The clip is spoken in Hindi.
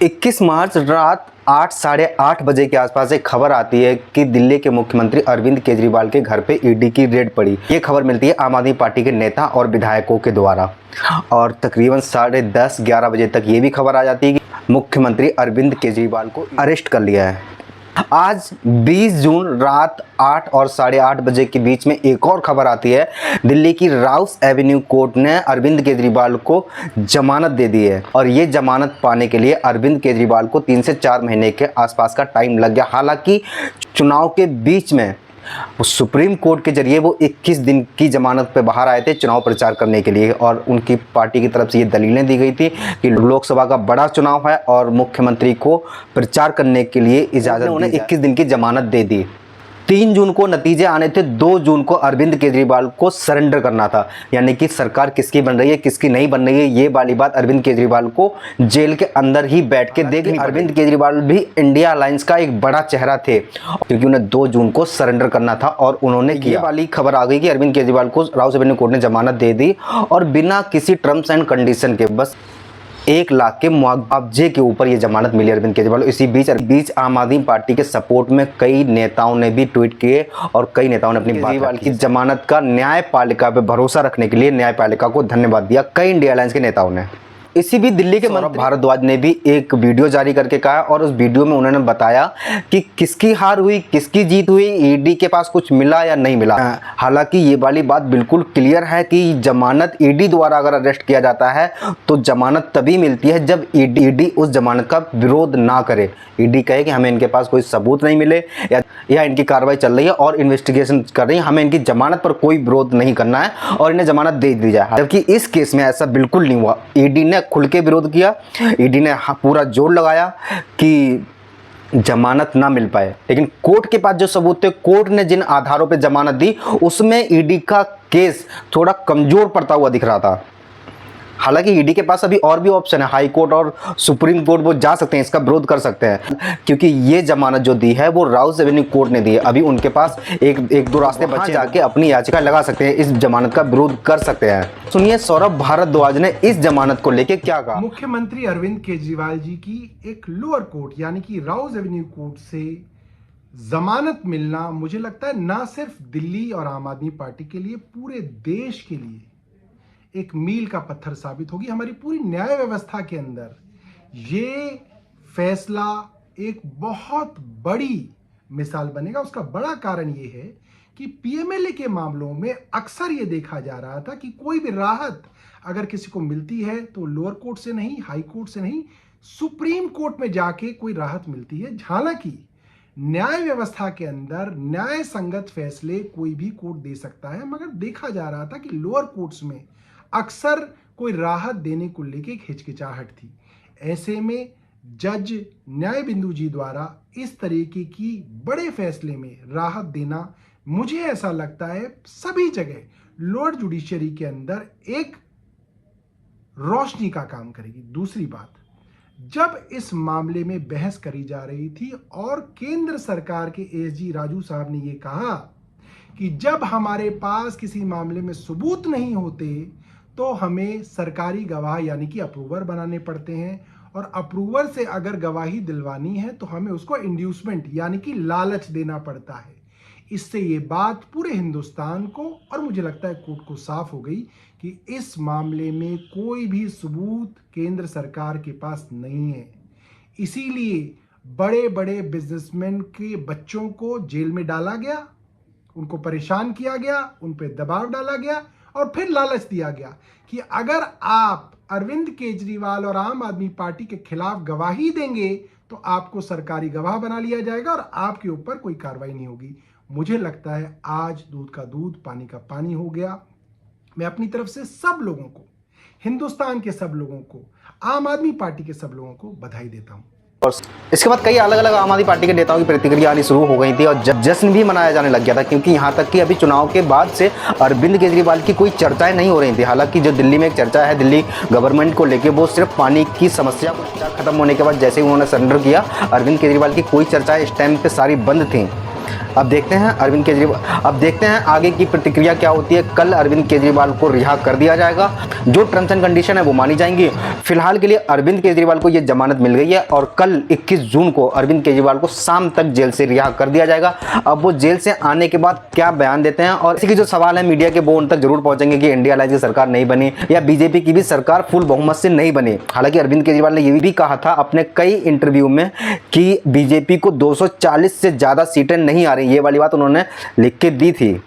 21 मार्च रात 8 साढ़े 8 बजे के आसपास एक खबर आती है कि दिल्ली के मुख्यमंत्री अरविंद केजरीवाल के घर पे ईडी की रेड पड़ी। ये खबर मिलती है आम आदमी पार्टी के नेता और विधायकों के द्वारा और तकरीबन 10:30-11 बजे तक ये भी खबर आ जाती है कि मुख्यमंत्री अरविंद केजरीवाल को अरेस्ट कर लिया है। आज 20 जून रात 8 और साढ़े 8 बजे के बीच में एक और खबर आती है। दिल्ली की राउस एवेन्यू कोर्ट ने अरविंद केजरीवाल को जमानत दे दी है और ये जमानत पाने के लिए अरविंद केजरीवाल को 3 से 4 महीने के आसपास का टाइम लग गया। हालांकि चुनाव के बीच में सुप्रीम कोर्ट के जरिए वो 21 दिन की जमानत पे बाहर आए थे चुनाव प्रचार करने के लिए और उनकी पार्टी की तरफ से ये दलीलें दी गई थी कि लोकसभा का बड़ा चुनाव है और मुख्यमंत्री को प्रचार करने के लिए इजाज़त उन्हें 21 दिन की जमानत दे दी। 3 जून को नतीजे आने थे। 2 जून को अरविंद केजरीवाल को सरेंडर करना था, यानी कि सरकार किसकी बन रही है किसकी नहीं बन रही है ये वाली बात अरविंद केजरीवाल को जेल के अंदर ही बैठ के देखनी। अरविंद केजरीवाल भी इंडिया अलायंस का एक बड़ा चेहरा थे क्योंकि उन्हें 2 जून को सरेंडर करना था और उन्होंने ये वाली खबर आ गई कि अरविंद केजरीवाल को राउस एवेन्यू कोर्ट ने जमानत दे दी और बिना किसी टर्म्स एंड कंडीशन के बस 1 लाख के मुआवजे के ऊपर ये जमानत मिली अरविंद केजरीवाल। इसी बीच आम आदमी पार्टी के सपोर्ट में कई नेताओं ने भी ट्वीट किए और कई नेताओं ने अपनी केजरीवाल की जमानत का न्यायपालिका पे भरोसा रखने के लिए न्यायपालिका को धन्यवाद दिया कई इंडिया अलायंस के नेताओं ने। इसी बीच दिल्ली के मंत्री भारद्वाज ने भी एक वीडियो जारी करके कहा और उस वीडियो में उन्होंने बताया कि किसकी हार हुई किसकी जीत हुई, ईडी के पास कुछ मिला या नहीं मिला। हालांकि ये वाली बात बिल्कुल क्लियर है कि जमानत ईडी द्वारा अगर अरेस्ट किया जाता है तो जमानत तभी मिलती है जब ईडी उस जमानत का विरोध ना करे। ईडी कहे कि हमें इनके पास कोई सबूत नहीं मिले या इनकी कार्रवाई चल रही है और इन्वेस्टिगेशन कर रही है, हमें इनकी जमानत पर कोई विरोध नहीं करना है और इन्हें जमानत दे दी जाए। जबकि इस केस में ऐसा बिल्कुल नहीं हुआ। ईडी ने खुल के विरोध किया, ईडी ने पूरा जोर लगाया कि जमानत ना मिल पाए, लेकिन कोर्ट के पास जो सबूत थे, कोर्ट ने जिन आधारों पे जमानत दी उसमें ईडी का केस थोड़ा कमजोर पड़ता हुआ दिख रहा था। हालांकि ईडी के पास अभी और भी ऑप्शन है, हाई कोर्ट और सुप्रीम कोर्ट वो जा सकते हैं, इसका विरोध कर सकते हैं क्योंकि ये जमानत जो दी है वो राउस एवेन्यू कोर्ट ने दी है। अभी उनके पास एक दो रास्ते बचे, जाके अपनी याचिका लगा सकते हैं, इस जमानत का विरोध कर सकते हैं। सुनिए सौरभ भारद्वाज ने इस जमानत को लेकर क्या कहा। मुख्यमंत्री अरविंद केजरीवाल जी की एक लोअर कोर्ट यानी कि राउस एवेन्यू कोर्ट से जमानत मिलना मुझे लगता है ना सिर्फ दिल्ली और आम आदमी पार्टी के लिए, पूरे देश के लिए एक मील का पत्थर साबित होगी। हमारी पूरी न्याय व्यवस्था के अंदर ये फैसला एक बहुत बड़ी मिसाल बनेगा। उसका बड़ा कारण ये है कि पीएमएलए के मामलों में अक्सर ये देखा जा रहा था कि कोई भी राहत अगर किसी को मिलती है तो लोअर कोर्ट से नहीं, हाई कोर्ट से नहीं, सुप्रीम कोर्ट में जाके कोई राहत मिलती है। हालांकि न्याय व्यवस्था के अंदर न्याय संगत फैसले कोई भी कोर्ट दे सकता है, मगर देखा जा रहा था कि लोअर कोर्ट्स में अक्सर कोई राहत देने को लेके एक हिचकिचाहट थी। ऐसे में जज न्याय बिंदु जी द्वारा इस तरीके की बड़े फैसले में राहत देना, मुझे ऐसा लगता है सभी जगह लोअर जुडिशरी के अंदर एक रोशनी का काम करेगी। दूसरी बात, जब इस मामले में बहस करी जा रही थी और केंद्र सरकार के एसजी राजू साहब ने यह कहा कि जब हमारे पास किसी मामले में सबूत नहीं होते तो हमें सरकारी गवाह यानी कि अप्रूवर बनाने पड़ते हैं और अप्रूवर से अगर गवाही दिलवानी है तो हमें उसको इंड्यूसमेंट यानी कि लालच देना पड़ता है। इससे ये बात पूरे हिंदुस्तान को और मुझे लगता है कोर्ट को साफ हो गई कि इस मामले में कोई भी सबूत केंद्र सरकार के पास नहीं है। इसीलिए बड़े बड़े बिजनेसमैन के बच्चों को जेल में डाला गया, उनको परेशान किया गया, उन पर दबाव डाला गया और फिर लालच दिया गया कि अगर आप अरविंद केजरीवाल और आम आदमी पार्टी के खिलाफ गवाही देंगे तो आपको सरकारी गवाह बना लिया जाएगा और आपके ऊपर कोई कार्रवाई नहीं होगी। मुझे लगता है आज दूध का दूध पानी का पानी हो गया। मैं अपनी तरफ से सब लोगों को, हिंदुस्तान के सब लोगों को, आम आदमी पार्टी के सब लोगों को बधाई देता हूं। और इसके बाद कई अलग अलग आम आदमी पार्टी के नेताओं की प्रतिक्रिया आनी शुरू हो गई थी और जश्न भी मनाया जाने लग गया था क्योंकि यहाँ तक कि अभी चुनाव के बाद से अरविंद केजरीवाल की कोई चर्चाएं नहीं हो रही थी। हालांकि जो दिल्ली में एक चर्चा है दिल्ली गवर्नमेंट को लेकर, वो सिर्फ पानी की समस्या खत्म होने के बाद जैसे ही उन्होंने सरेंडर किया, अरविंद केजरीवाल की कोई चर्चाएं इस टाइम पे सारी बंद थी। अब देखते हैं आगे की प्रतिक्रिया क्या होती है। कल अरविंद केजरीवाल को रिहा कर दिया जाएगा, जो टर्म्स एंड कंडीशन है वो मानी जाएंगी। फिलहाल के लिए अरविंद केजरीवाल को ये जमानत मिल गई है और कल 21 जून को अरविंद केजरीवाल को शाम तक जेल से रिहा कर दिया जाएगा। अब वो जेल से आने के बाद क्या बयान देते हैं और इसके जो सवाल है मीडिया के वो उन तक जरूर पहुंचेंगे कि इंडिया अलायंस की सरकार नहीं बनी या बीजेपी की भी सरकार फुल बहुमत से नहीं बनी। हालांकि अरविंद केजरीवाल ने ये भी कहा था अपने कई इंटरव्यू में कि बीजेपी को 240 से ज्यादा सीटें नहीं आ रही, ये वाली बात उन्होंने लिख के दी थी।